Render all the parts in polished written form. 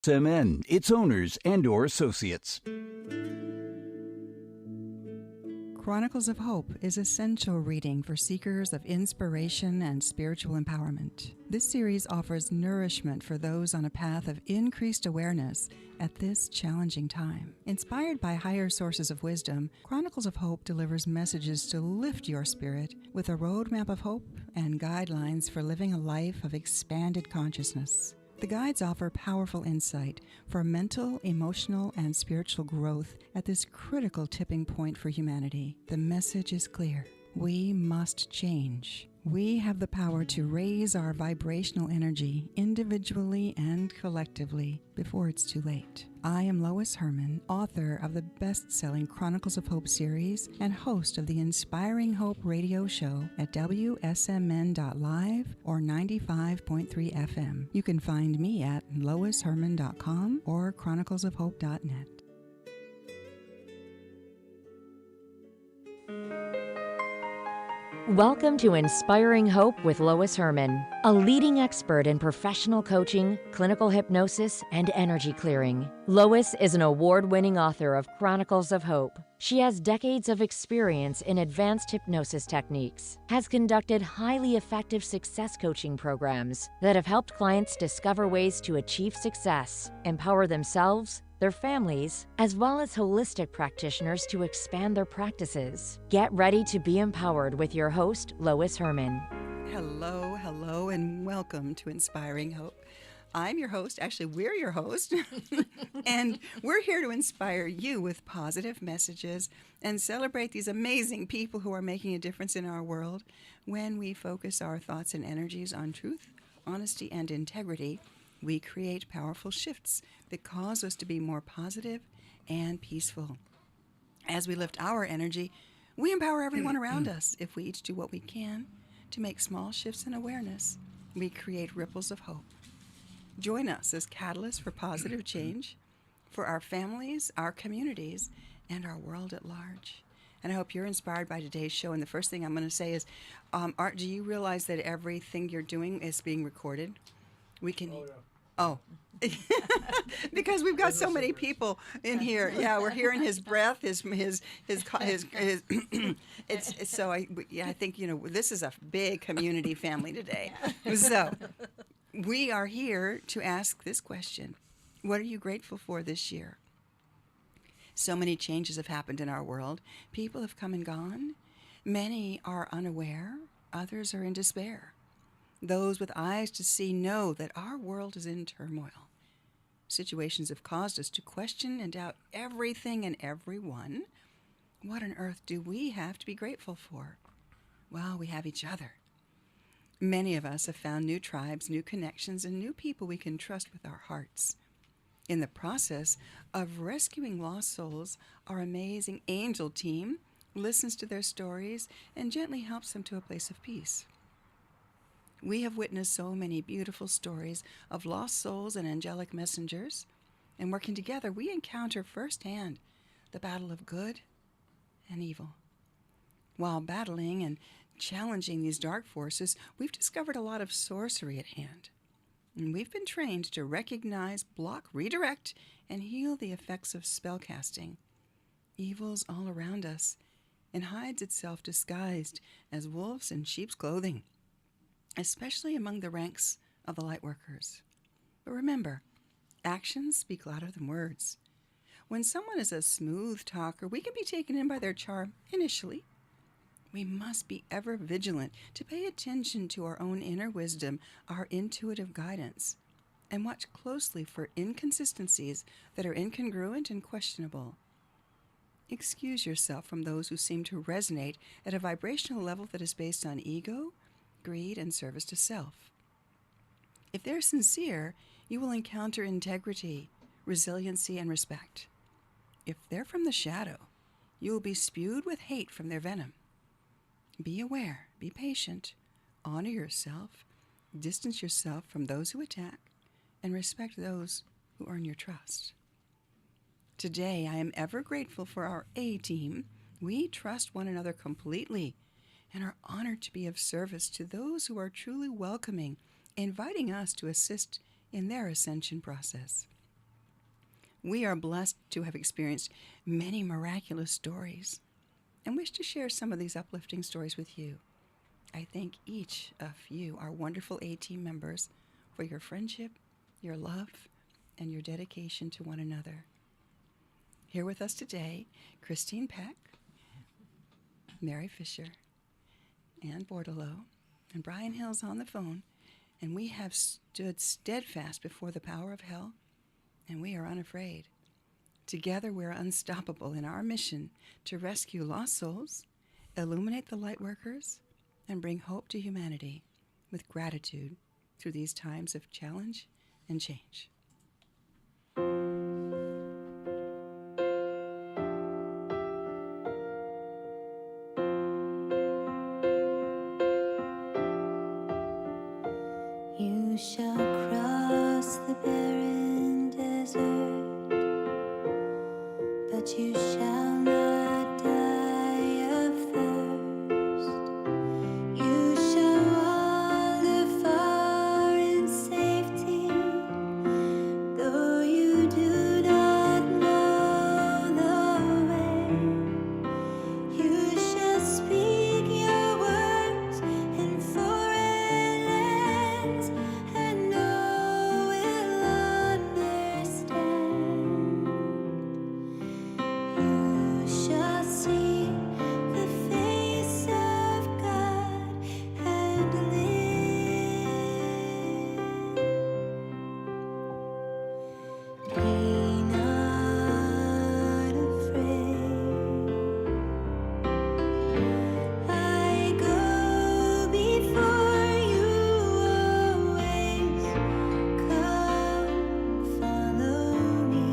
SMN, its owners, and/or associates. Chronicles of Hope is essential reading for seekers of inspiration and spiritual empowerment. This series offers nourishment for those on a path of increased awareness at this challenging time. Inspired by higher sources of wisdom, Chronicles of Hope delivers messages to lift your spirit with a roadmap of hope and guidelines for living a life of expanded consciousness. The guides offer powerful insight for mental, emotional, and spiritual growth at this critical tipping point for humanity. The message is clear. We must change. We have the power to raise our vibrational energy individually and collectively before it's too late. I am Lois Hermann, author of the best-selling Chronicles of Hope series and host of the Inspiring Hope radio show at WSMN.live or 95.3 FM. You can find me at loisherman.com or chroniclesofhope.net. Welcome to Inspiring Hope with Lois Hermann, a leading expert in professional coaching, clinical hypnosis, and energy clearing. Lois is an award-winning author of Chronicles of Hope. She has decades of experience in advanced hypnosis techniques, has conducted highly effective success coaching programs that have helped clients discover ways to achieve success, empower themselves, their families, as well as holistic practitioners to expand their practices. Get ready to be empowered with your host, Lois Hermann. Hello, and welcome to Inspiring Hope. I'm your host, actually we're your host, and we're here to inspire you with positive messages and celebrate these amazing people who are making a difference in our world. When we focus our thoughts and energies on truth, honesty, and integrity, we create powerful shifts that cause us to be more positive and peaceful. As we lift our energy, we empower everyone around us. If we each do what we can to make small shifts in awareness, we create ripples of hope. Join us as catalysts for positive change for our families, our communities, and our world at large. And I hope you're inspired by today's show. And the first thing I'm going to say is, Art, do you realize that everything you're doing is being recorded? We can... Oh, because we've got so many people in here. Yeah, we're hearing his breath, his. It's so I think this is a big community family today. So we are here to ask this question: what are you grateful for this year? So many changes have happened in our world. People have come and gone. Many are unaware. Others are in despair. Those with eyes to see know that our world is in turmoil. Situations have caused us to question and doubt everything and everyone. What on earth do we have to be grateful for? Well, we have each other. Many of us have found new tribes, new connections, and new people we can trust with our hearts. In the process of rescuing lost souls, our amazing angel team listens to their stories and gently helps them to a place of peace. We have witnessed so many beautiful stories of lost souls and angelic messengers, and working together, we encounter firsthand the battle of good and evil. While battling and challenging these dark forces, we've discovered a lot of sorcery at hand, and we've been trained to recognize, block, redirect, and heal the effects of spellcasting. Evil's all around us and hides itself disguised as wolves in sheep's clothing, especially among the ranks of the light workers. But remember, actions speak louder than words. When someone is a smooth talker, we can be taken in by their charm initially. We must be ever vigilant to pay attention to our own inner wisdom, our intuitive guidance, and watch closely for inconsistencies that are incongruent and questionable. Excuse yourself from those who seem to resonate at a vibrational level that is based on ego, greed, and service to self. If they're sincere, you will encounter integrity, resiliency, and respect. If they're from the shadow, you will be spewed with hate from their venom. Be aware, be patient, honor yourself, distance yourself from those who attack, and respect those who earn your trust. Today, I am ever grateful for our A-team. We trust one another completely and are honored to be of service to those who are truly welcoming, inviting us to assist in their ascension process. We are blessed to have experienced many miraculous stories and wish to share some of these uplifting stories with you. I thank each of you, our wonderful A-Team members, for your friendship, your love, and your dedication to one another. Here with us today, Christine Peck, Mary Fisher, Ann Bordelot, and Brian Hill's on the phone, and we have stood steadfast before the power of hell, and we are unafraid. Together we're unstoppable in our mission to rescue lost souls, illuminate the light workers, and bring hope to humanity with gratitude through these times of challenge and change. You shall cross the barren desert, but you shall not die of thirst. You shall wander far in safety, though you do not know the way. You shall speak your words in foreign lands, and all will understand. You shall see the face of God and live. Be not afraid. I go before you always. Come, follow me,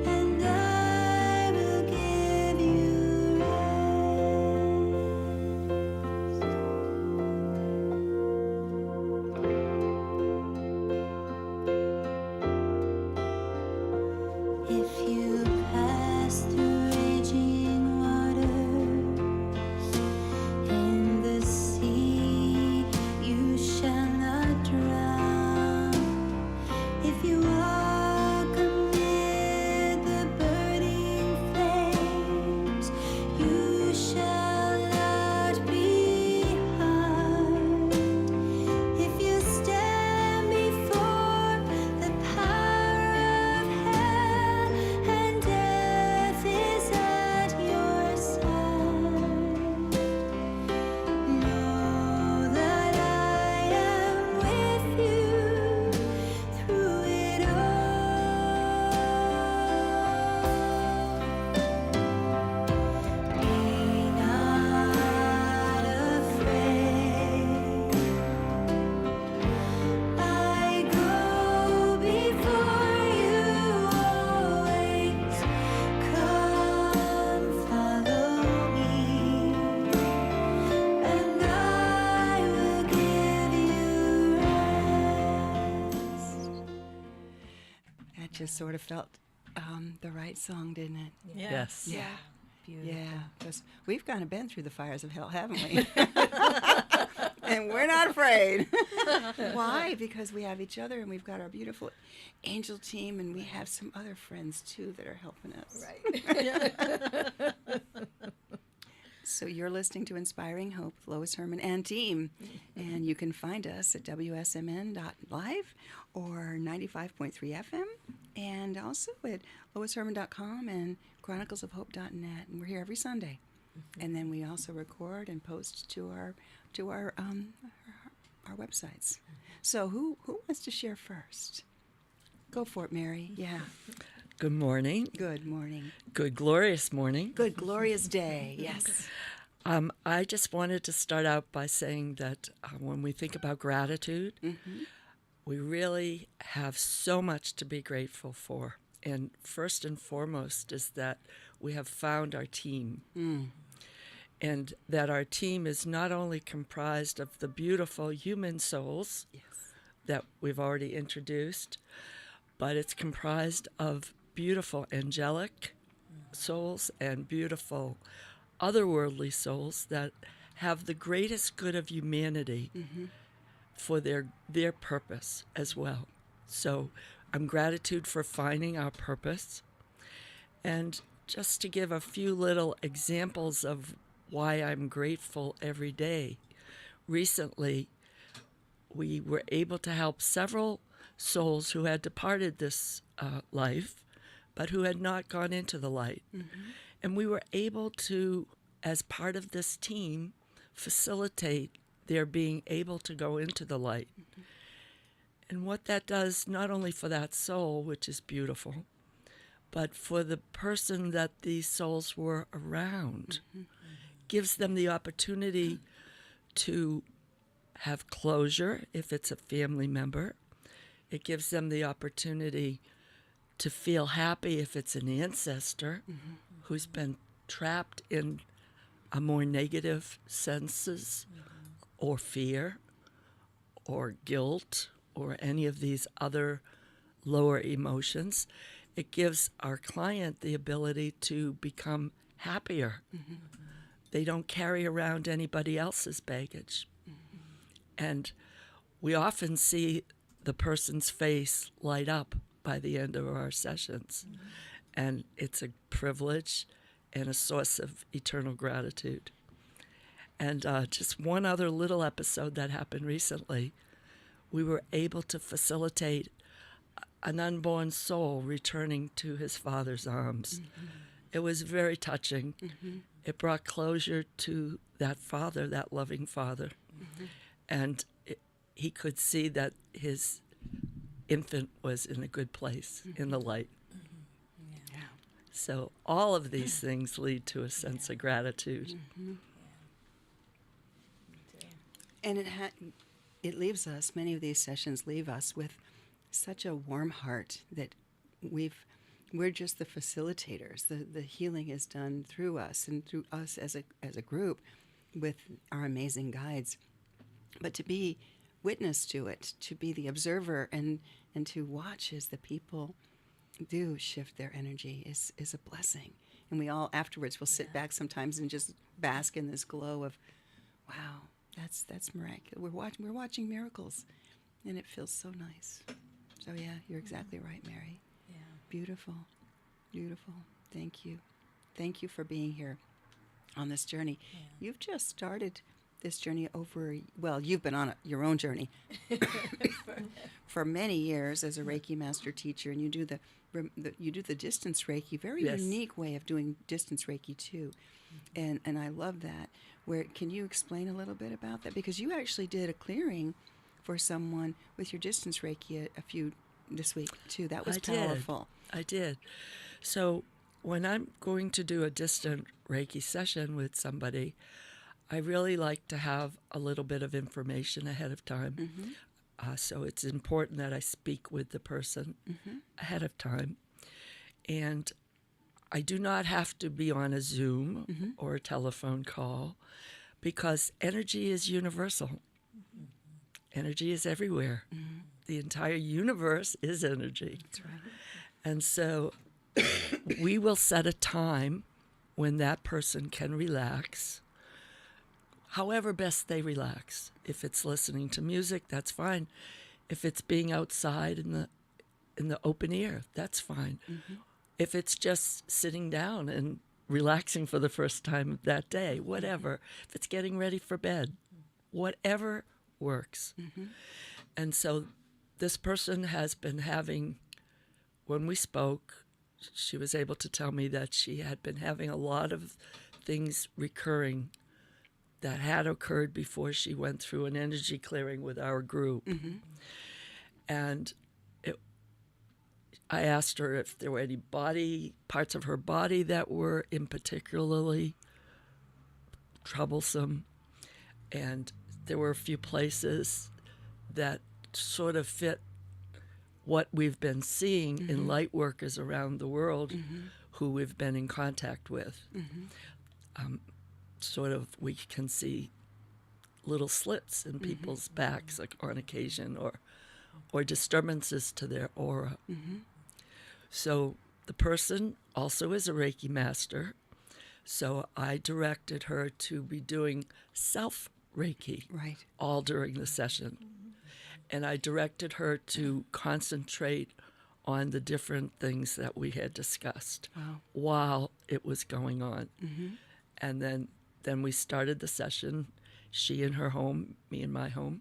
and I will give you rest. If you pass through raging waters, in the sea you shall not drown. If you walk amid the burning flames, you shall not be harmed. If you stand before the power of hell and death is at your side, know that I am with you through it all. Be not afraid. I go before you always. Come, follow me, and I will give you rest. That just sort of felt the right song, didn't it? Yes. Yeah. Beautiful. Yeah, because we've kind of been through the fires of hell, haven't we? And we're not afraid. Why? Because we have each other, and we've got our beautiful angel team, and we have some other friends, too, that are helping us. Right. So you're listening to Inspiring Hope with Lois, Hermann, and team. And you can find us at WSMN.live or 95.3 FM, and also at loisherman.com and chroniclesofhope.net. And we're here every Sunday. And then we also record and post to our websites. So who wants to share first? Go for it, Mary. Yeah. Good morning. Good morning. Good glorious morning. Good glorious day. Yes. I just wanted to start out by saying that when we think about gratitude, we really have so much to be grateful for. And first and foremost is that we have found our team. And that our team is not only comprised of the beautiful human souls that we've already introduced, but it's comprised of beautiful angelic souls and beautiful otherworldly souls that have the greatest good of humanity for their purpose as well. So I'm gratitude for finding our purpose. And just to give a few little examples of why I'm grateful every day, recently we were able to help several souls who had departed this life, but who had not gone into the light. And we were able to, as part of this team, facilitate their being able to go into the light. And what that does, not only for that soul, which is beautiful, but for the person that these souls were around, gives them the opportunity to have closure if it's a family member. It gives them the opportunity to feel happy if it's an ancestor who's been trapped in a more negative senses or fear or guilt or any of these other lower emotions. It gives our client the ability to become happier. They don't carry around anybody else's baggage. And we often see the person's face light up by the end of our sessions. And it's a privilege and a source of eternal gratitude. And just one other little episode that happened recently, we were able to facilitate an unborn soul returning to his father's arms. It was very touching. It brought closure to that father, that loving father. And he could see that his infant was in a good place, in the light. So all of these things lead to a sense of gratitude. And it leaves us, many of these sessions leave us with such a warm heart that we're just the facilitators. The healing is done through us and through us as a group with our amazing guides. But to be witness to it, to be the observer and to watch as the people do shift their energy is a blessing. And we all afterwards will sit back sometimes and just bask in this glow of, wow, that's miraculous. We're watching miracles, and it feels so nice. So yeah, you're exactly right, Mary. Yeah. Beautiful, beautiful. Thank you for being here on this journey. Yeah. You've just started this journey you've been on your own journey for many years as a Reiki master teacher, and you do the distance Reiki, very Yes. unique way of doing distance Reiki too, and I love that. Can you explain a little bit about that? Because you actually did a clearing for someone with your distance Reiki a few this week too. That was powerful. I did. So when I'm going to do a distant Reiki session with somebody, I really like to have a little bit of information ahead of time. So it's important that I speak with the person ahead of time. And I do not have to be on a Zoom or a telephone call, because energy is universal. Energy is everywhere. The entire universe is energy. That's right. And so we will set a time when that person can relax, however best they relax. If it's listening to music, that's fine. If it's being outside in the open air, that's fine. If it's just sitting down and relaxing for the first time that day, whatever. If it's getting ready for bed, whatever works. And so this person has been having, when we spoke, she was able to tell me that she had been having a lot of things recurring that had occurred before she went through an energy clearing with our group. And I asked her if there were any parts of her body that were in particularly troublesome. And there were a few places that sort of fit what we've been seeing in light workers around the world who we've been in contact with. Sort of, we can see little slits in people's backs, like on occasion, or disturbances to their aura. So the person also is a Reiki master, so I directed her to be doing self-Reiki all during the session. And I directed her to concentrate on the different things that we had discussed Wow. while it was going on. And then we started the session, she in her home, me in my home.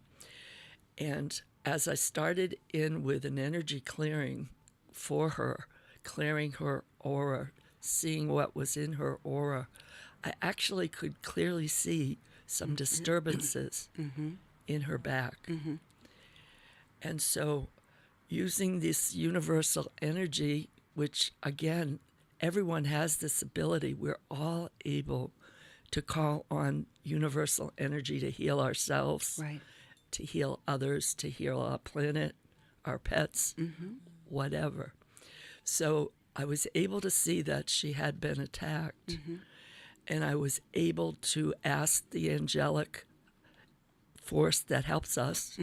And as I started in with an energy clearing for her, clearing her aura, seeing what was in her aura, I actually could clearly see some disturbances in her back. And so using this universal energy, which again, everyone has this ability, we're all able to call on universal energy to heal ourselves, Right. to heal others, to heal our planet, our pets, whatever. So I was able to see that she had been attacked, and I was able to ask the angelic force that helps us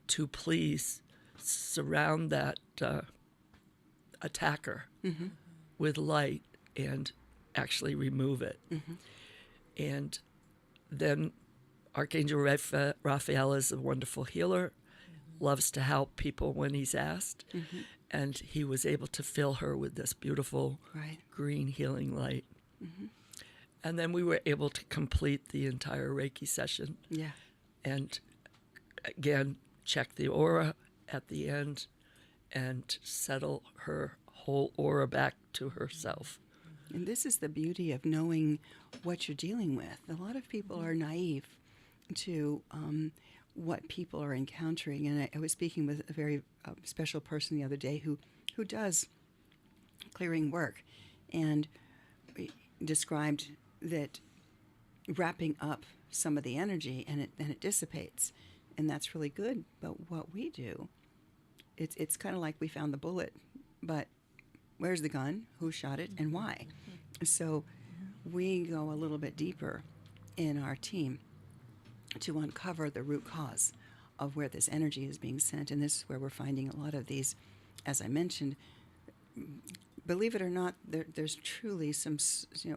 to please surround that attacker with light and actually remove it. And then Archangel Raphael is a wonderful healer, loves to help people when he's asked, and he was able to fill her with this beautiful Right. green healing light. And then we were able to complete the entire Reiki session Yeah. and again check the aura at the end and settle her whole aura back to herself. And this is the beauty of knowing what you're dealing with. A lot of people are naive to what people are encountering. And I was speaking with a very special person the other day who does clearing work, and described that wrapping up some of the energy and it dissipates. And that's really good. But what we do, it's kind of like we found the bullet, but where's the gun? Who shot it and why? So we go a little bit deeper in our team to uncover the root cause of where this energy is being sent. And this is where we're finding a lot of these, as I mentioned, believe it or not, there's truly some,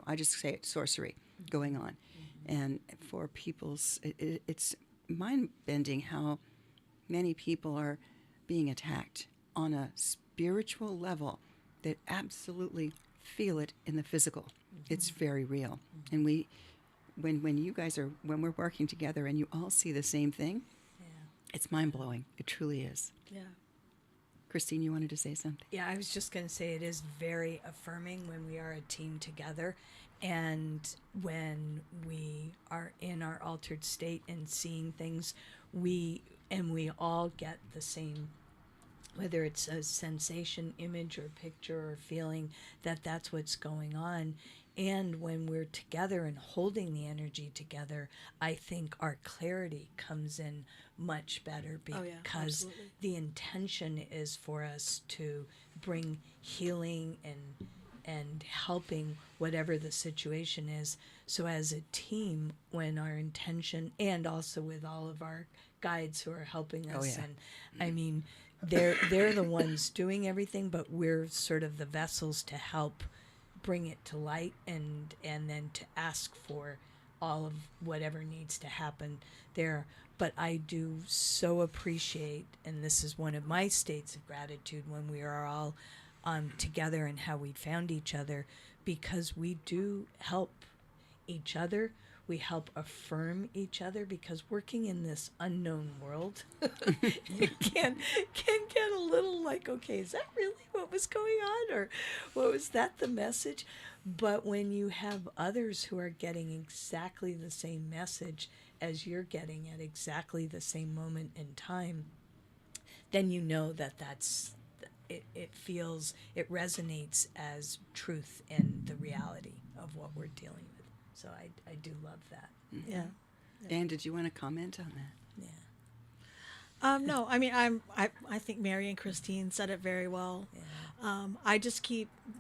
I just say it, sorcery going on. And for people's, it's mind-bending how many people are being attacked on a spiritual level that absolutely feel it in the physical. It's very real. And when you guys are, when we're working together and you all see the same thing, it's mind-blowing. It truly is. Yeah. Christine, you wanted to say something? Yeah, I was just going to say it is very affirming when we are a team together, and when we are in our altered state and seeing things, we all get the same, whether it's a sensation, image, or picture or feeling, that's what's going on. And when we're together and holding the energy together, I think our clarity comes in much better, Oh, yeah, because absolutely. the intention is for us to bring healing and helping whatever the situation is. So as a team, when our intention, and also with all of our guides who are helping us, yeah. and I mean, they're the ones doing everything, but we're sort of the vessels to help bring it to light, and then to ask for all of whatever needs to happen there. But I do so appreciate, and this is one of my states of gratitude, when we are all together and how we found each other, because we do help each other. We help affirm each other, because working in this unknown world, you can get a little like, okay, is that really what was going on, or what was that the message? But when you have others who are getting exactly the same message as you're getting at exactly the same moment in time, then you know it resonates as truth and the reality of what we're dealing with. So I do love that. Yeah. Dan, did you want to comment on that? Yeah. No, I mean, I think Mary and Christine said it very well. Yeah. I just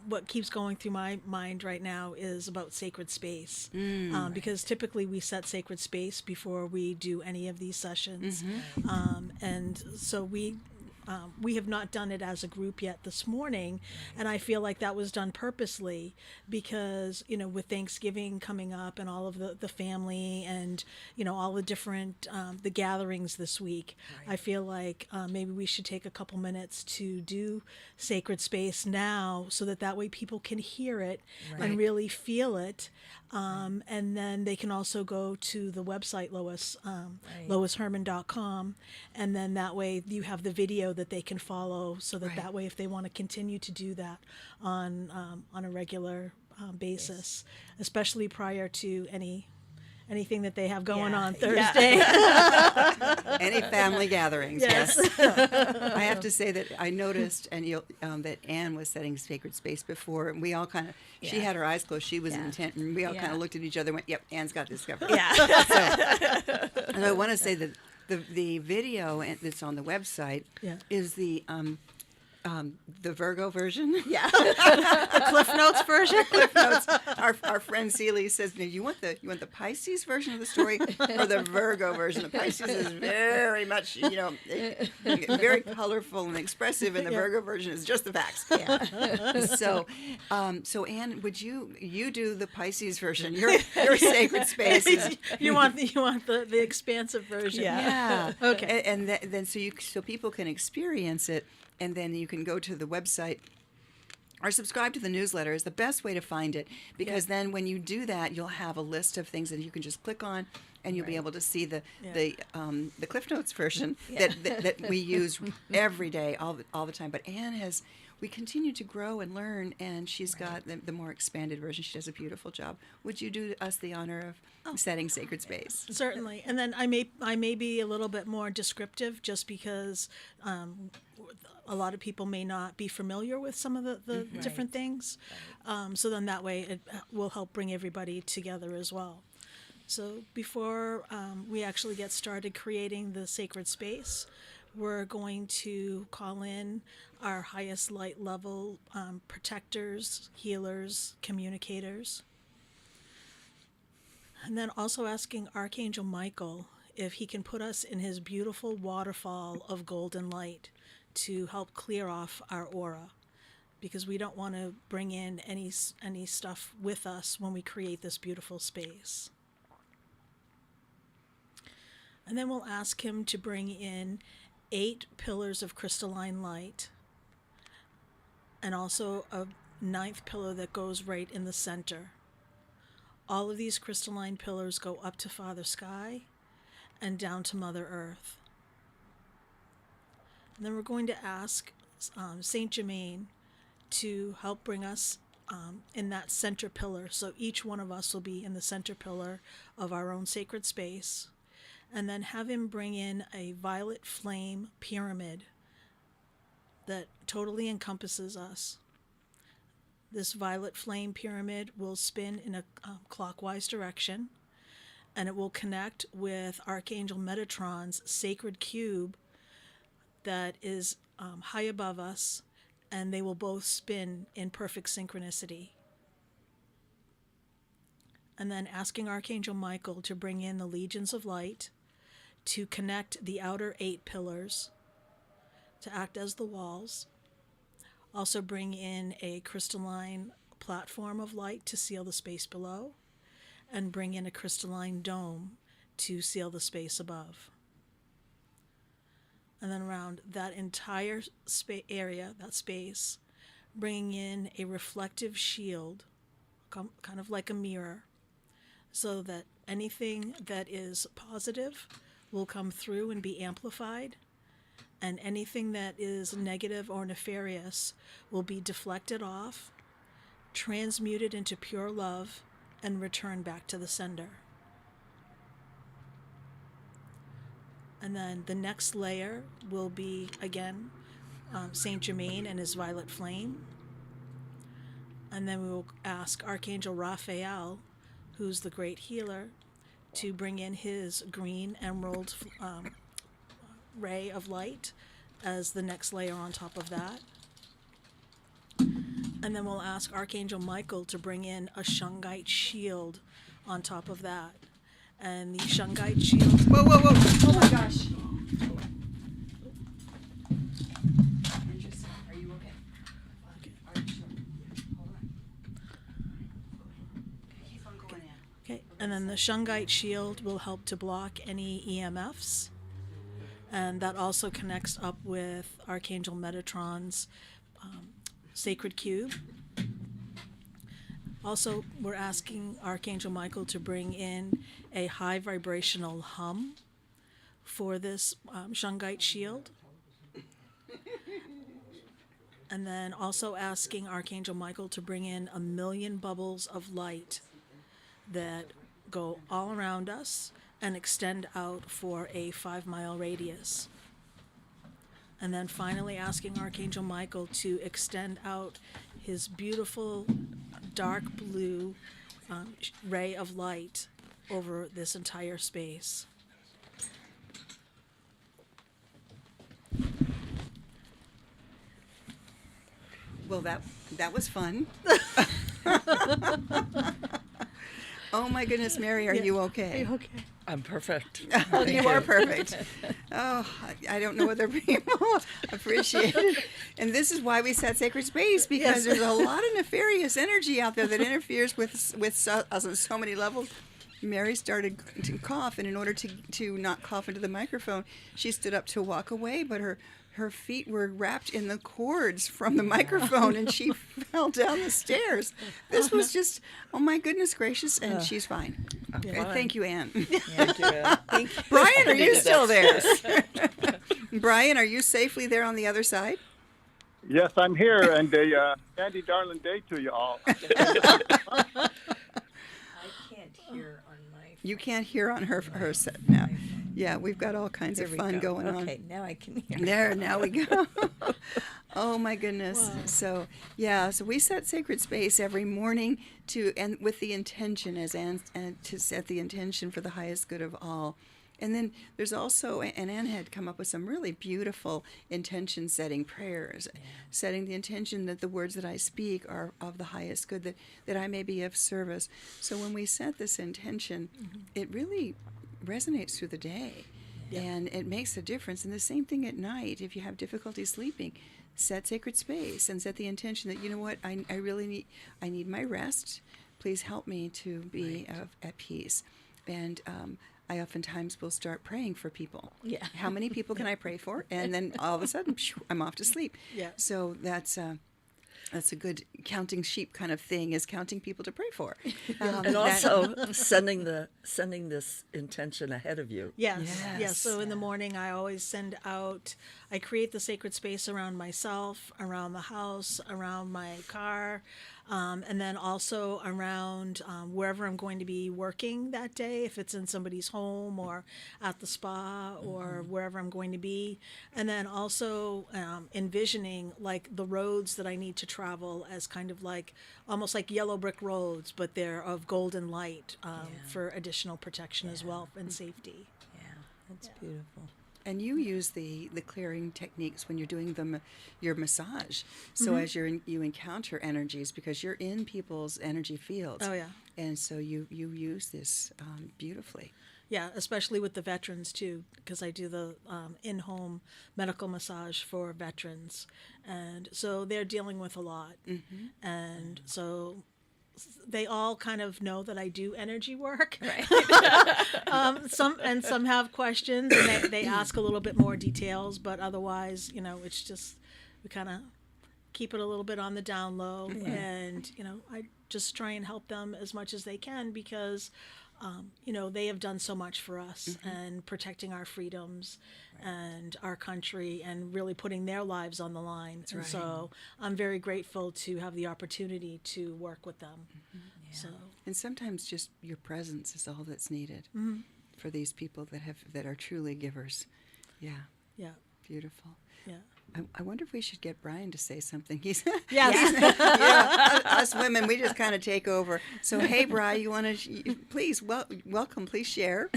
what keeps going through my mind right now is about sacred space, because typically we set sacred space before we do any of these sessions, and so we we have not done it as a group yet this morning, and I feel like that was done purposely because, with Thanksgiving coming up and all of the family and, all the different, the gatherings this week, I feel like maybe we should take a couple minutes to do Sacred Space now so that way people can hear it and really feel it. And then they can also go to the website, Lois, loisherman.com, and then that way you have the video that they can follow so that way if they want to continue to do that on a regular basis, especially prior to anything that they have going on Thursday. Any family gatherings, yes. I have to say that I noticed, and that Anne was setting Sacred Space before, and we all kind of, she had her eyes closed, she was intent, and we all kind of looked at each other and went, yep, Anne's got this covered. Yeah. And I want to say that the video that's on the website is the Virgo version. Yeah. The Cliff Notes version. Cliff Notes. Our friend Celie says, "No, you want the Pisces version of the story or the Virgo version? The Pisces is very much, very colorful and expressive, and the Virgo version is just the facts." Yeah. So Anne, would you do the Pisces version? Your Sacred Space is you want the expansive version. Yeah. Okay. And then so people can experience it. And then you can go to the website or subscribe to the newsletter is the best way to find it, because then when you do that, you'll have a list of things that you can just click on, and you'll be able to see the Cliff Notes version that we use every day, all the time. But Anne we continue to grow and learn, and she's got the more expanded version. She does a beautiful job. Would you do us the honor of setting Sacred Space? Certainly. And then I may be a little bit more descriptive, just because a lot of people may not be familiar with some of the different things. So then that way it will help bring everybody together as well. So before we actually get started creating the Sacred Space, we're going to call in our highest light level protectors, healers, communicators. And then also asking Archangel Michael if he can put us in his beautiful waterfall of golden light to help clear off our aura, because we don't want to bring in any stuff with us when we create this beautiful space. And then we'll ask him to bring in 8 pillars of crystalline light, and also a 9th pillar that goes right in the center. All of these crystalline pillars go up to Father Sky and down to Mother Earth. And then we're going to ask Saint Germain to help bring us in that center pillar. So each one of us will be in the center pillar of our own sacred space. And then have him bring in a violet flame pyramid that totally encompasses us. This violet flame pyramid will spin in a clockwise direction, and it will connect with Archangel Metatron's sacred cube that is high above us, and they will both spin in perfect synchronicity. And then asking Archangel Michael to bring in the legions of light to connect the outer 8 pillars to act as the walls. Also bring in a crystalline platform of light to seal the space below, and bring in a crystalline dome to seal the space above. And then around that entire area, that space, bringing in a reflective shield, kind of like a mirror, so that anything that is positive will come through and be amplified, and anything that is negative or nefarious will be deflected off, transmuted into pure love, and returned back to the sender. And then the next layer will be, again, Saint Germain and his violet flame. And then we will ask Archangel Raphael, who's the great healer, to bring in his green emerald ray of light as the next layer on top of that. And then we'll ask Archangel Michael to bring in a Shungite shield on top of that. And the Shungite shield... Whoa. Oh my gosh. And then the Shungite shield will help to block any EMFs. And that also connects up with Archangel Metatron's sacred cube. Also, we're asking Archangel Michael to bring in a high vibrational hum for this Shungite shield. And then also asking Archangel Michael to bring in 1,000,000 bubbles of light that go all around us and extend out for a 5-mile radius. And then finally asking Archangel Michael to extend out his beautiful dark blue ray of light over this entire space. Well, that was fun. Oh my goodness, Mary, are you okay? Okay. I'm perfect. Oh, you are perfect. Oh, I don't know whether people appreciate it. And this is why we set sacred space, because there's a lot of nefarious energy out there that interferes with us on so many levels. Mary started to cough, and in order to not cough into the microphone, she stood up to walk away, but her feet were wrapped in the cords from the microphone, and she fell down the stairs. This was just, oh my goodness gracious, and she's fine. Okay, fine. thank you, Anne. Thank you. Brian, are you still there? Brian, are you safely there on the other side? Yes, I'm here, and a Sandy darling day to you all. I can't hear on my. You can't hear on her set now. Yeah, we've got all kinds There of we fun go. going on. Okay, now I can hear. There, now we go. Oh my goodness. Wow. So we set sacred space every morning and with the intention, as Anne, and to set the intention for the highest good of all. And then there's also, and Anne had come up with some really beautiful intention-setting prayers, setting the intention that the words that I speak are of the highest good, that I may be of service. So when we set this intention, it really resonates through the day, and it makes a difference. And the same thing at night. If you have difficulty sleeping, set sacred space and set the intention that, you know what, I really need my rest. Please help me to be at peace. And I oftentimes will start praying for people. Yeah. How many people can I pray for? And then all of a sudden, I'm off to sleep. Yeah. So that's a good counting sheep kind of thing, is counting people to pray for. And also sending this intention ahead of you. Yes. So in the morning, I always I create the sacred space around myself, around the house, around my car, and then also around wherever I'm going to be working that day, if it's in somebody's home or at the spa or wherever I'm going to be. And then also envisioning like the roads that I need to travel as kind of like almost like yellow brick roads, but they're of golden light for additional protection as well and safety. Yeah, that's beautiful. And you use the clearing techniques when you're doing your massage. So as you encounter energies, because you're in people's energy fields. Oh, yeah. And so you use this beautifully. Yeah, especially with the veterans too, because I do the in-home medical massage for veterans, and so they're dealing with a lot, and so they all kind of know that I do energy work. Right. Some have questions, and they ask a little bit more details, but otherwise, it's just we kind of keep it a little bit on the down low, and I just try and help them as much as they can, because they have done so much for us and protecting our freedoms and our country and really putting their lives on the line. And so I'm very grateful to have the opportunity to work with them. So, and sometimes just your presence is all that's needed for these people that are truly givers. Yeah. Yeah. Beautiful. Yeah. I wonder if we should get Brian to say something. Us women, we just kind of take over. So, hey, Brian, you want to please welcome? Please share.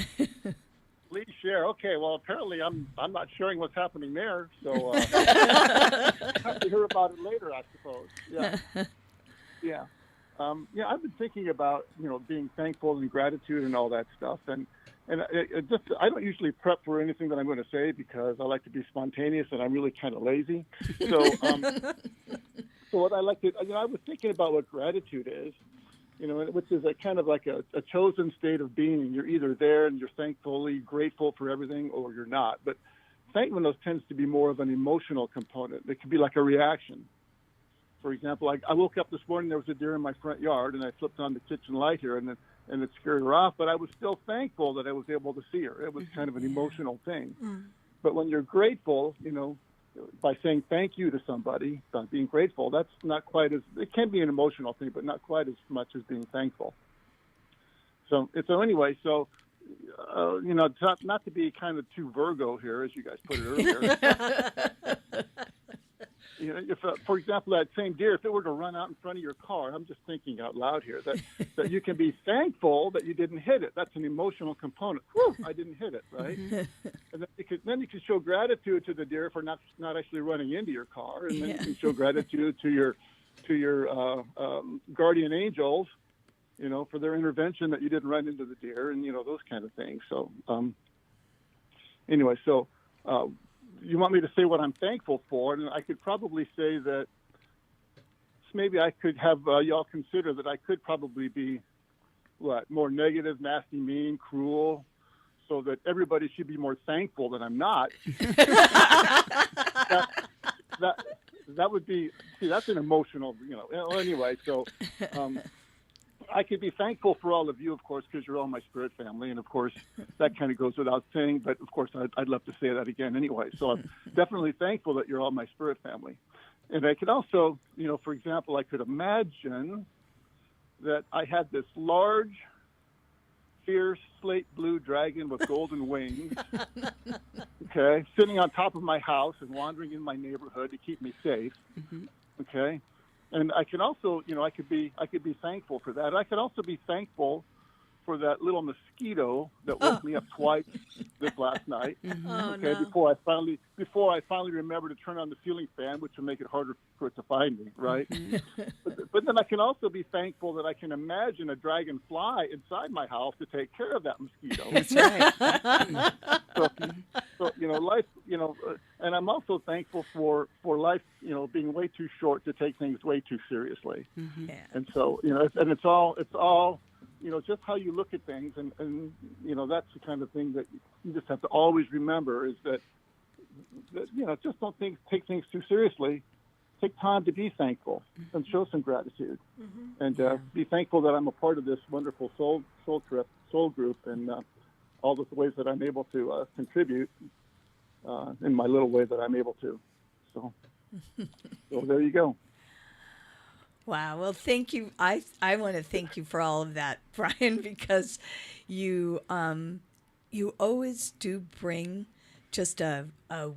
Please share. Okay. Well, apparently I'm not sharing what's happening there, so have to hear about it later, I suppose. Yeah. Yeah. I've been thinking about being thankful and gratitude and all that stuff, and I don't usually prep for anything that I'm going to say, because I like to be spontaneous and I'm really kind of lazy. So, so what I like to, I was thinking about what gratitude is, which is a kind of like a chosen state of being. You're either there and you're thankfully grateful for everything, or you're not. But thankfulness tends to be more of an emotional component. It could be like a reaction. For example, I woke up this morning, there was a deer in my front yard, and I flipped on the kitchen light here, and it scared her off. But I was still thankful that I was able to see her. It was kind of an emotional thing. But when you're grateful, by saying thank you to somebody, by being grateful, that's not quite as, it can be an emotional thing, but not quite as much as being thankful. So anyway, not to be kind of too Virgo here, as you guys put it earlier. If, for example, that same deer, if it were to run out in front of your car, I'm just thinking out loud here, that you can be thankful that you didn't hit it. That's an emotional component. Whew, I didn't hit it, right? And then you can show gratitude to the deer for not actually running into your car, and then you can show gratitude to your guardian angels, for their intervention that you didn't run into the deer, and those kind of things. So anyway, you want me to say what I'm thankful for, and I could probably say that maybe I could have y'all consider that I could probably be more negative, nasty, mean, cruel, so that everybody should be more thankful that I'm not. that would be, that's an emotional, anyway. So I could be thankful for all of you, of course, because you're all my spirit family. And, of course, that kind of goes without saying. But, of course, I'd love to say that again anyway. So I'm definitely thankful that you're all my spirit family. And I could also, for example, I could imagine that I had this large, fierce, slate blue dragon with golden wings, okay, sitting on top of my house and wandering in my neighborhood to keep me safe, okay? And I can also, I could be thankful for that. I could also be thankful for that little mosquito that woke me up twice this last night. Okay, before I finally remembered to turn on the ceiling fan, which will make it harder for it to find me, right? But then I can also be thankful that I can imagine a dragonfly inside my house to take care of that mosquito. That's right. So life, and I'm also thankful for life, being way too short to take things way too seriously. And so, and it's all, just how you look at things, and that's the kind of thing that you just have to always remember is that just don't take things too seriously. Take time to be thankful and show some gratitude, and be thankful that I'm a part of this wonderful soul group, and all the ways that I'm able to contribute in my little way that I'm able to. So there you go. Wow. Well, thank you. I want to thank you for all of that, Brian, because you always do bring just a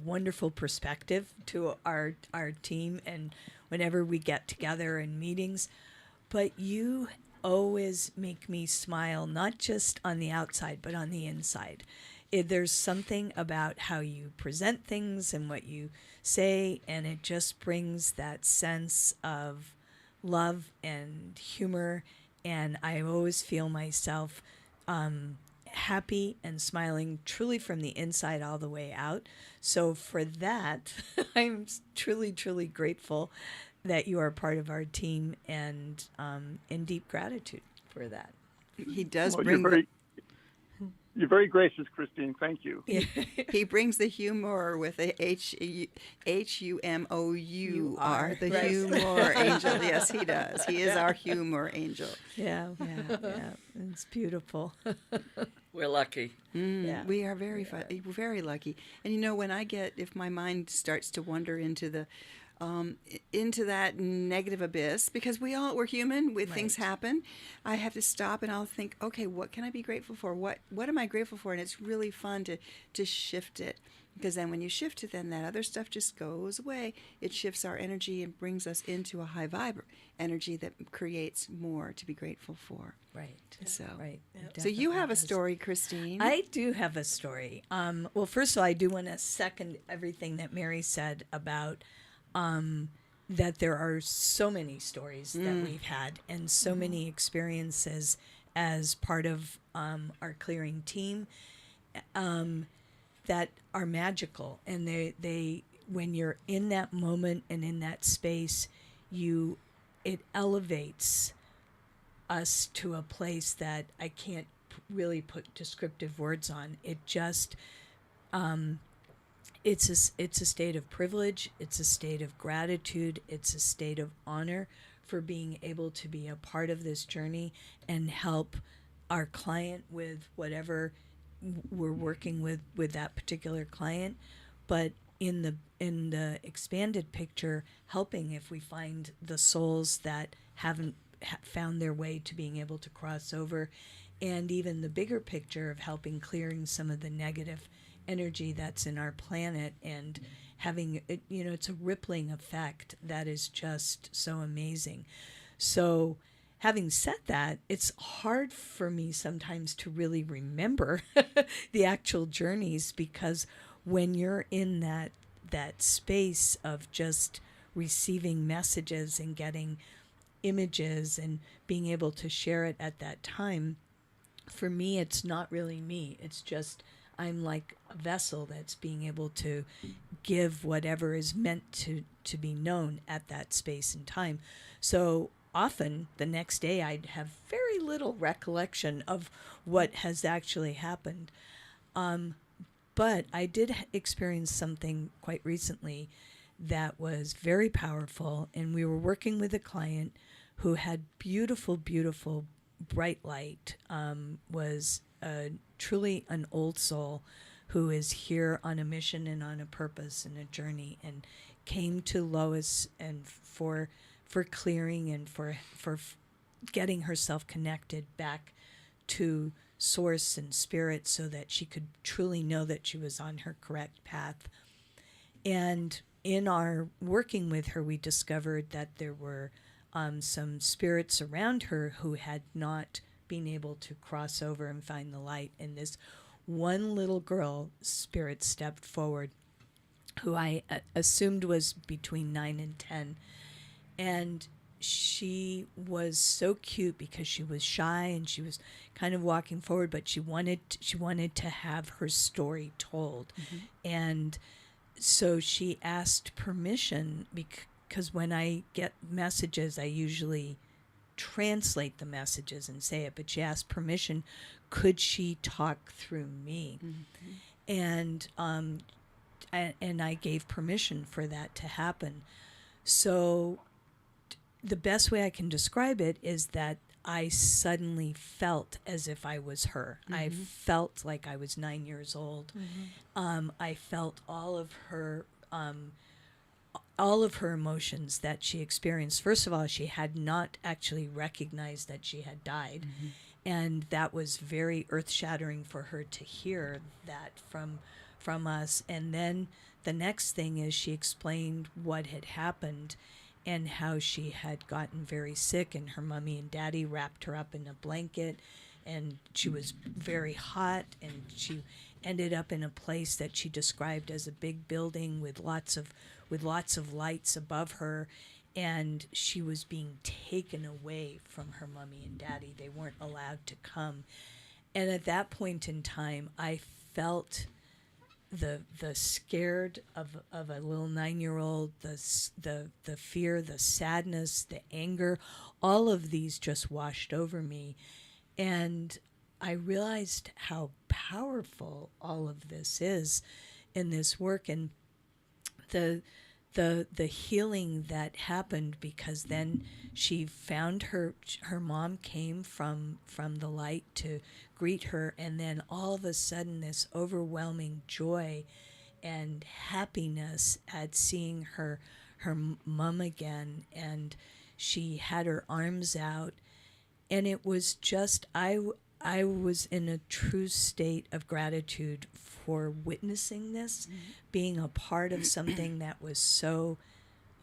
wonderful perspective to our team, and whenever we get together in meetings. But you always make me smile, not just on the outside, but on the inside. There's something about how you present things and what you say, and it just brings that sense of love and humor, and I always feel myself happy and smiling truly from the inside all the way out. So for that, I'm truly, truly grateful that you are part of our team, and in deep gratitude for that. He does Well, bring... You're very gracious, Christine. Thank you. He brings the humor with a H-U-M-O-U-R, the right. humor angel. Yes, he does. He is our humor angel. Yeah. It's beautiful. We're lucky. We are very very lucky. And when if my mind starts to wander into that negative abyss, because we're human, things happen, I have to stop and I'll think, okay, what can I be grateful for? What am I grateful for? And it's really fun to shift it, because then when you shift it, then that other stuff just goes away. It shifts our energy and brings us into a high vibe energy that creates more to be grateful for. Right. So, right. So you have a story, Christine. I do have a story. Well, first of all, I do want to second everything that Mary said about that there are so many stories that we've had, and so many experiences as part of our clearing team that are magical, and they when you're in that moment and in that space, it elevates us to a place that I can't really put descriptive words on. It just, it's a state of privilege. It's a state of gratitude. It's a state of honor for being able to be a part of this journey and help our client with whatever we're working with that particular client. But in the expanded picture, helping if we find the souls that haven't found their way to being able to cross over, and even the bigger picture of helping clearing some of the negative energy that's in our planet and having it, it's a rippling effect that is just so amazing. So having said that, it's hard for me sometimes to really remember the actual journeys, because when you're in that space of just receiving messages and getting images and being able to share it at that time, for me, it's not really me. It's just I'm like a vessel that's being able to give whatever is meant to be known at that space and time. So often the next day I'd have very little recollection of what has actually happened. But I did experience something quite recently that was very powerful, and we were working with a client who had beautiful, beautiful bright light, was truly an old soul who is here on a mission and on a purpose and a journey, and came to Lois and for clearing and for getting herself connected back to source and spirit so that she could truly know that she was on her correct path. And in our working with her, we discovered that there were some spirits around her who had not been able to cross over and find the light. And this one little girl spirit stepped forward, who I assumed was between 9 and 10. And she was so cute because she was shy and she was kind of walking forward, but she wanted to have her story told. Mm-hmm. And so she asked permission, because when I get messages, I usually translate the messages and say it, but she asked permission, could she talk through me? Mm-hmm. And I gave permission for that to happen. So the best way I can describe it is that I suddenly felt as if I was her. Mm-hmm. I felt like I was 9 years old. Mm-hmm. I felt all of her emotions that she experienced. First of all, she had not actually recognized that she had died. Mm-hmm. And that was very earth-shattering for her to hear that from us. And then the next thing is she explained what had happened and how she had gotten very sick, and her mommy and daddy wrapped her up in a blanket, and she was very hot, and she ended up in a place that she described as a big building with lots of lights above her, and she was being taken away from her mommy and daddy. They weren't allowed to come. And at that point in time, I felt the scared of a little 9-year-old, the fear, the sadness, the anger, all of these just washed over me. And I realized how powerful all of this is in this work, and the healing that happened, because then she found her mom came from the light to greet her, and then all of a sudden this overwhelming joy and happiness at seeing her mom again, and she had her arms out, and it was just I was in a true state of gratitude for witnessing this, mm-hmm. being a part of something that was so,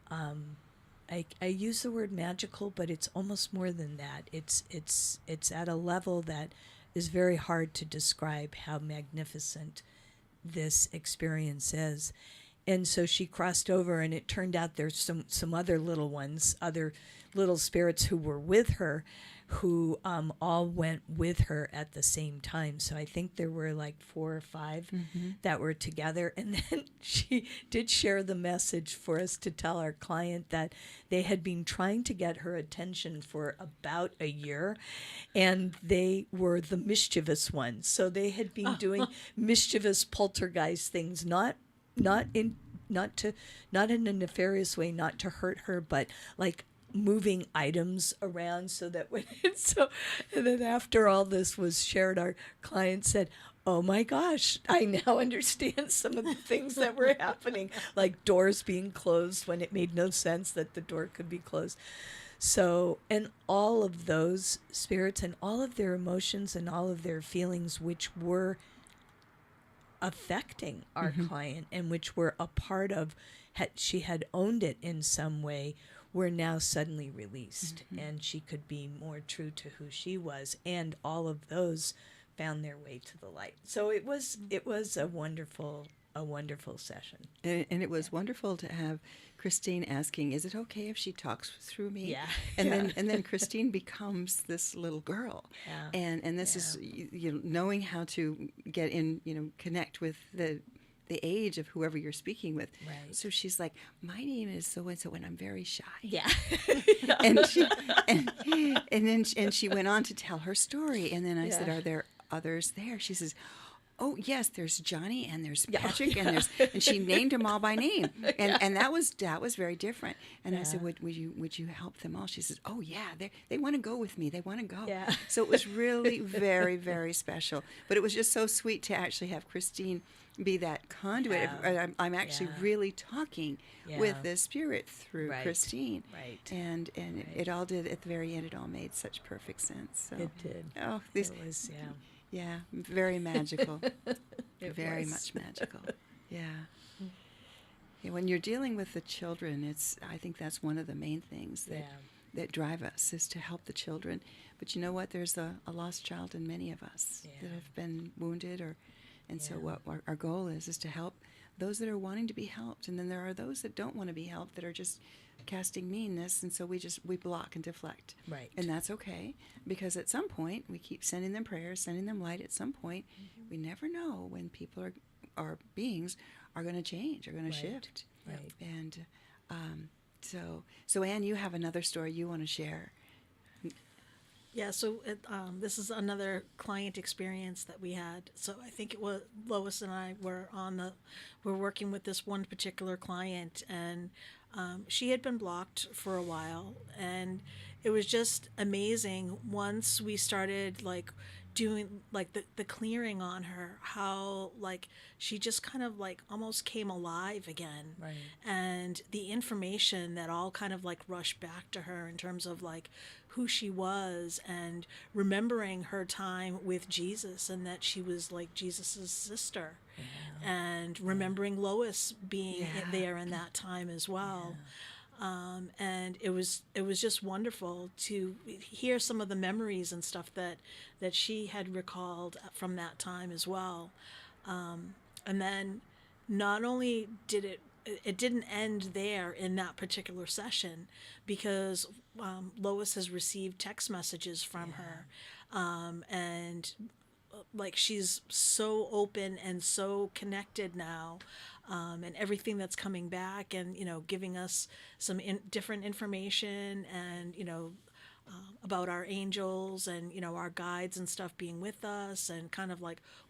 I use the word magical, but it's almost more than that. It's at a level that is very hard to describe how magnificent this experience is. And so she crossed over, and it turned out there's some other little ones, other little spirits who were with her, who all went with her at the same time. So I think there were like 4 or 5 that were together. And then she did share the message for us to tell our client that they had been trying to get her attention for about a year, and they were the mischievous ones. So they had been doing mischievous poltergeist things, not in a nefarious way, not to hurt her, but like moving items around so that when and then after all this was shared, our client said, "Oh my gosh, I now understand some of the things that were happening, like doors being closed when it made no sense that the door could be closed." So, and all of those spirits and all of their emotions and all of their feelings, which were affecting our client and which were a part of, she had owned it in some way, were now suddenly released, and she could be more true to who she was, and all of those found their way to the light. So it was a wonderful session. And it was wonderful to have Christine asking, "Is it okay if she talks through me?" Yeah. And then Christine becomes this little girl. Yeah. And this is knowing how to get in, connect with the age of whoever you're speaking with. Right. So she's like, "My name is so and so, and I'm very shy." Yeah. and she went on to tell her story. And then I said, "Are there others there?" She says, "Oh yes, there's Johnny and there's Patrick and she named them all by name, and that was very different." And I said, "Would you help them all?" She says, "Oh yeah, they want to go with me. They want to go." Yeah. So it was really very, very special. But it was just so sweet to actually have Christine be that conduit. I'm actually really talking with the spirit through Christine. Right. And it all did at the very end. It all made such perfect sense. So It did. Oh, It was yeah, very magical. Very was. much magical. Yeah. When you're dealing with the children, I think that's one of the main things that drive us, is to help the children. But you know what? There's a lost child in many of us that have been wounded, so what our goal is to help those that are wanting to be helped. And then there are those that don't want to be helped, that are just casting meanness, and so we block and deflect. Right. And that's okay, because at some point we keep sending them prayers, sending them light. At some point, we never know when people or beings are going to change, are going to shift. Right. And so Anne, you have another story you want to share. Yeah, so this is another client experience that we had. So I think it was Lois and I were working with this one particular client, and she had been blocked for a while, and it was just amazing once we started doing the clearing on her, how she just kind of almost came alive again. Right. And the information that all kind of rushed back to her in terms of who she was, and remembering her time with Jesus, and that she was Jesus's sister. Yeah. And remembering Lois being there in that time as well. And it was just wonderful to hear some of the memories and stuff that she had recalled from that time as well. And then not only did it didn't end there in that particular session, because Lois has received text messages from her, and she's so open and so connected now, and everything that's coming back, and giving us some different information, and about our angels, and our guides and stuff being with us, and kind of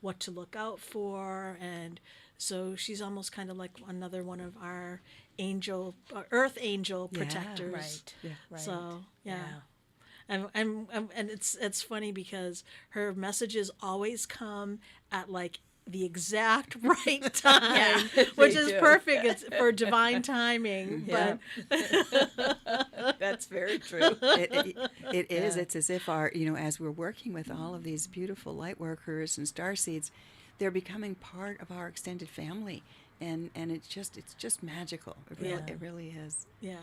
what to look out for. And so she's almost kind of another one of our earth angel protectors. Right. Yeah. Right. So and it's funny because her messages always come at the exact right time, which is perfect. It's for divine timing. Yeah. But that's very true. It is. It's as if as we're working with all of these beautiful light workers and starseeds, they're becoming part of our extended family, and it's just magical. It really is. Yeah.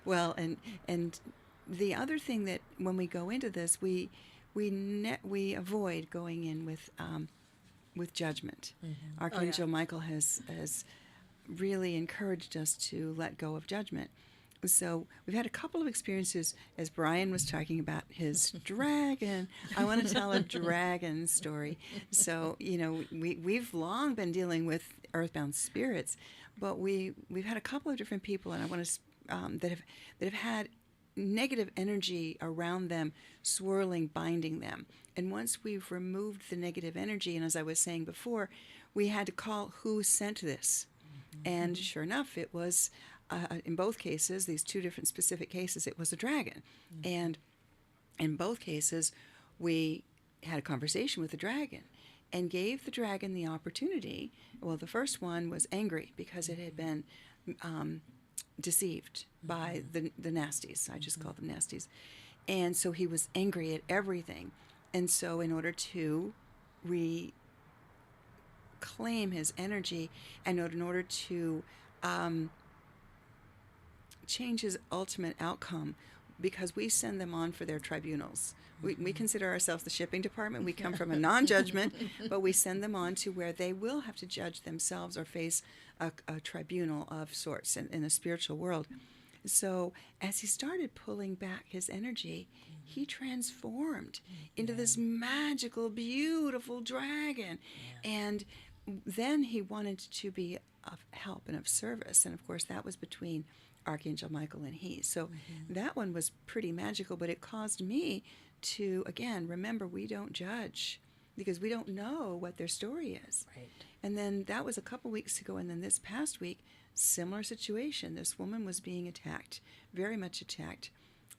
Well, and the other thing that when we go into this, we avoid going in with with judgment. Archangel Michael has really encouraged us to let go of judgment. So we've had a couple of experiences, as Brian was talking about his dragon. I want to tell a dragon story. So, we've long been dealing with earthbound spirits, but we've had a couple of different people, and I want to that have had negative energy around them, swirling, binding them. And once we've removed the negative energy, and as I was saying before, we had to call who sent this. And sure enough, it was, in both cases, these two different specific cases, it was a dragon. And in both cases, we had a conversation with the dragon and gave the dragon the opportunity. Well, the first one was angry because it had been deceived by the nasties. I just call them nasties. And so he was angry at everything. And so in order to reclaim his energy and in order to change his ultimate outcome, because we send them on for their tribunals. We consider ourselves the shipping department. We come from a non-judgment, but we send them on to where they will have to judge themselves or face a tribunal of sorts in the spiritual world. So as he started pulling back his energy, he transformed into this magical, beautiful dragon. And then he wanted to be of help and of service. And of course, that was between Archangel Michael and he. So that one was pretty magical, but it caused me to, again, remember, we don't judge because we don't know what their story is. Right. And then that was a couple weeks ago. And then this past week, similar situation. This woman was being attacked, very much attacked.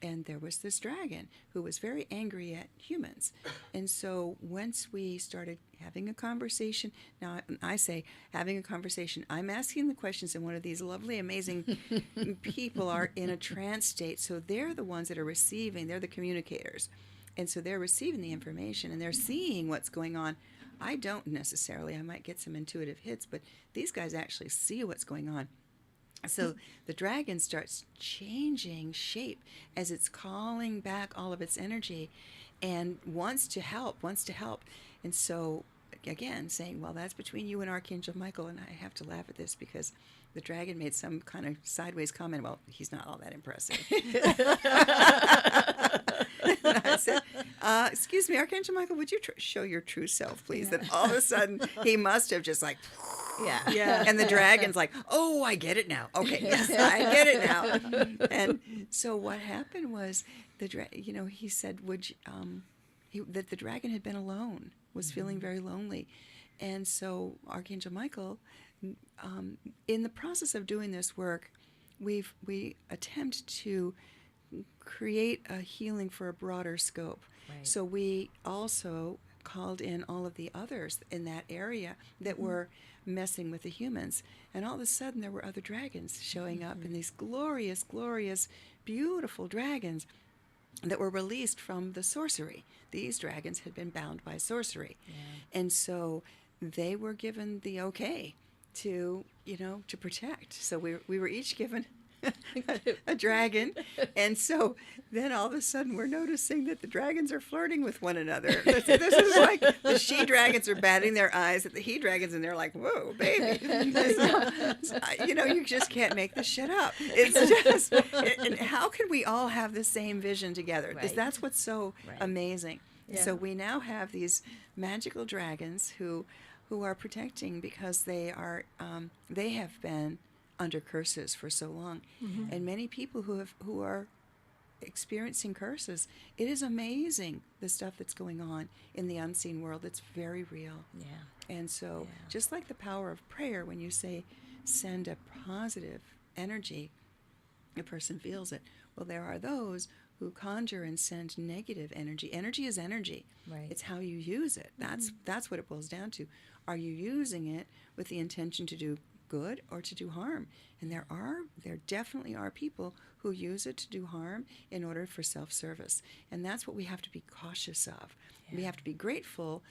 And there was this dragon who was very angry at humans. And so once we started having a conversation, now I say having a conversation, I'm asking the questions, and one of these lovely, amazing people are in a trance state. So they're the ones that are receiving, they're the communicators. And so they're receiving the information and they're seeing what's going on. I don't necessarily, I might get some intuitive hits, but these guys actually see what's going on. So the dragon starts changing shape as it's calling back all of its energy and wants to help. And so, again, saying, well, that's between you and Archangel Michael. And I have to laugh at this because the dragon made some kind of sideways comment, well, he's not all that impressive. And I said, excuse me, Archangel Michael, would you show your true self, please? That all of a sudden he must have just like... Yeah. And the dragon's like, oh, I get it now. Okay, yes, I get it now. And so what happened was, he said, that the dragon had been alone, was feeling very lonely. And so Archangel Michael, in the process of doing this work, we attempt to create a healing for a broader scope. Right. So we also called in all of the others in that area that were messing with the humans. And all of a sudden there were other dragons showing up, and these glorious, glorious, beautiful dragons that were released from the sorcery. These dragons had been bound by sorcery. Yeah. And so they were given the okay to protect. So we were each given a dragon. And so then all of a sudden we're noticing that the dragons are flirting with one another. This is like the she dragons are batting their eyes at the he dragons, and they're like, whoa, baby. You just can't make this shit up. It's just, and how can we all have the same vision together? Because that's what's so amazing. Yeah. So we now have these magical dragons who are protecting because they have been under curses for so long. And many people who are experiencing curses, it is amazing the stuff that's going on in the unseen world. It's very real. Yeah. And so just like the power of prayer, when you say send a positive energy, a person feels it. Well, there are those who conjure and send negative energy. Energy is energy. Right. It's how you use it. That's what it boils down to. Are you using it with the intention to do good or to do harm? And there definitely are people who use it to do harm in order for self-service. And that's what we have to be cautious of. Yeah. We have to be grateful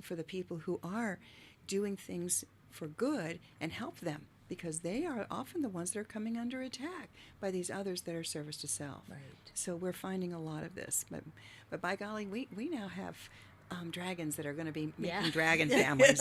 for the people who are doing things for good and help them, because they are often the ones that are coming under attack by these others that are service to self. Right. So we're finding a lot of this. But by golly, we now have dragons that are going to be making dragon families.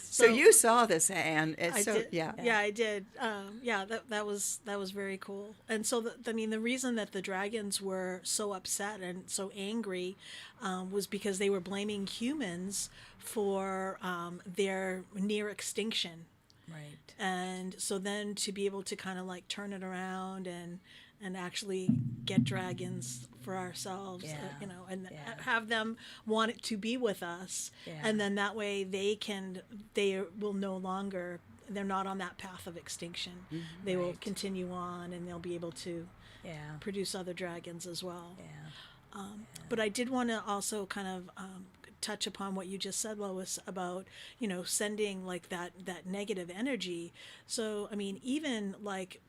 So you saw this, Anne. I did. Yeah, I did. That was very cool. And so, the reason that the dragons were so upset and so angry was because they were blaming humans for their near extinction. Right. And so then to be able to kind of like turn it around and actually get dragons for ourselves, and have them want it to be with us. Yeah. And then that way they will no longer, they're not on that path of extinction. Mm-hmm. They will continue on, and they'll be able to produce other dragons as well. Yeah. But I did want to also kind of touch upon what you just said, Lois, about sending like that negative energy. So I mean, even like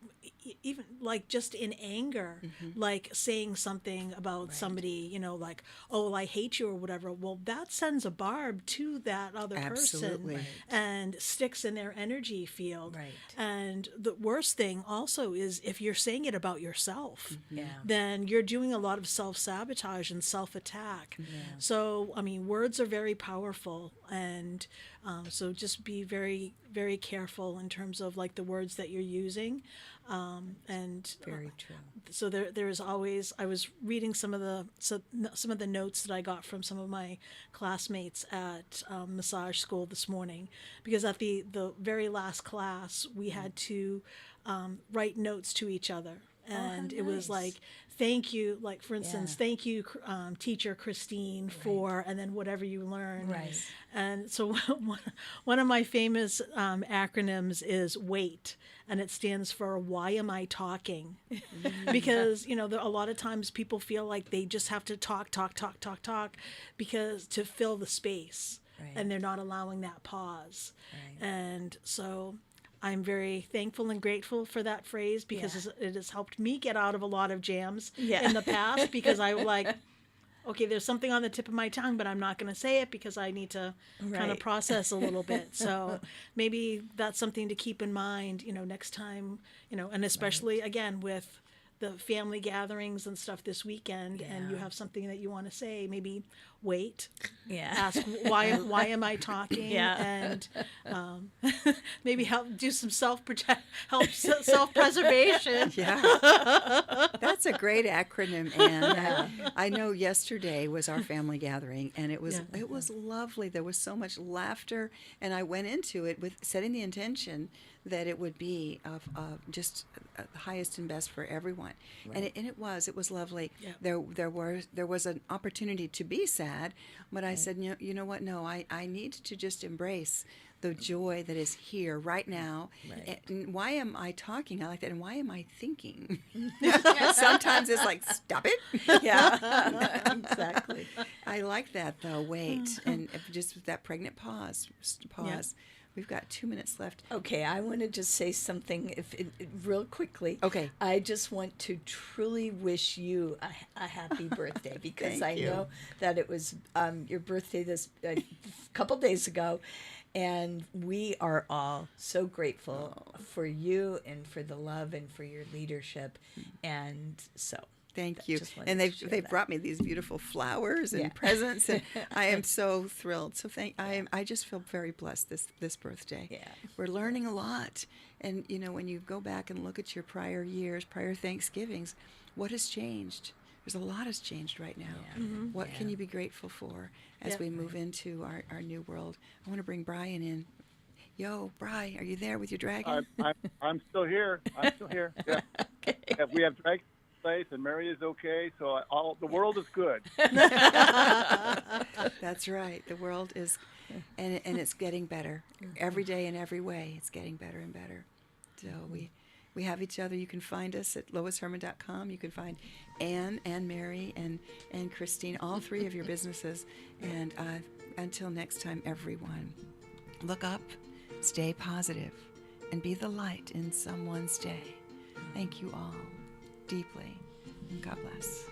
just in anger, like saying something about somebody, like, oh, well, I hate you or whatever. Well, that sends a barb to that other person and sticks in their energy field. Right. And the worst thing also is if you're saying it about yourself, then you're doing a lot of self-sabotage and self-attack. Yeah. So I mean, words are very powerful, and so just be very, very careful in terms of like the words that you're using. And very true. So there is always. I was reading some of the notes that I got from some of my classmates at massage school this morning, because at the very last class we had to write notes to each other. And it was like, thank you, like for instance, thank you, teacher Christine, for, and then whatever you learn. Right. And so one of my famous acronyms is WAIT, and it stands for Why Am I Talking? Because, a lot of times people feel like they just have to talk, because to fill the space, and they're not allowing that pause. Right. And so I'm very thankful and grateful for that phrase, because it has helped me get out of a lot of jams in the past, because I was like, okay, there's something on the tip of my tongue, but I'm not going to say it because I need to kind of process a little bit. So maybe that's something to keep in mind, next time, and especially again with the family gatherings and stuff this weekend, and you have something that you want to say, maybe wait, ask why am I talking, and maybe do some self-preservation. That's a great acronym, Anne. I know yesterday was our family gathering, and it was lovely. There was so much laughter, and I went into it with setting the intention that it would be of just the highest and best for everyone, and it was lovely. There was an opportunity to be sad, but I said, you know what? No, I need to just embrace the joy that is here right now. Right. And why am I talking? I like that. And why am I thinking? Sometimes it's like, stop it. Exactly. I like that though. Wait, and just that pregnant pause. We've got 2 minutes left. Okay, I want to just say something real quickly. Okay. I just want to truly wish you a happy birthday, because I know that it was your birthday this a couple days ago, and we are all so grateful for you and for the love and for your leadership, and so. Thank you. And they've brought me these beautiful flowers and presents, and I am so thrilled. So I just feel very blessed this birthday. Yeah. We're learning a lot. And when you go back and look at your prior years, prior Thanksgivings, what has changed? There's a lot has changed right now. Yeah. Mm-hmm. What can you be grateful for as we move into our new world? I want to bring Brian in. Yo, Bri, are you there with your dragon? I'm still here. Yeah. Okay. We have dragon place, and Mary is okay, so the world is good. That's right. The world is, and it's getting better every day in every way. It's getting better and better. So we have each other. You can find us at loisherman.com. You can find Anne and Mary and Christine, all three of your businesses. And until next time, everyone, look up, stay positive, and be the light in someone's day. Thank you all deeply. God bless.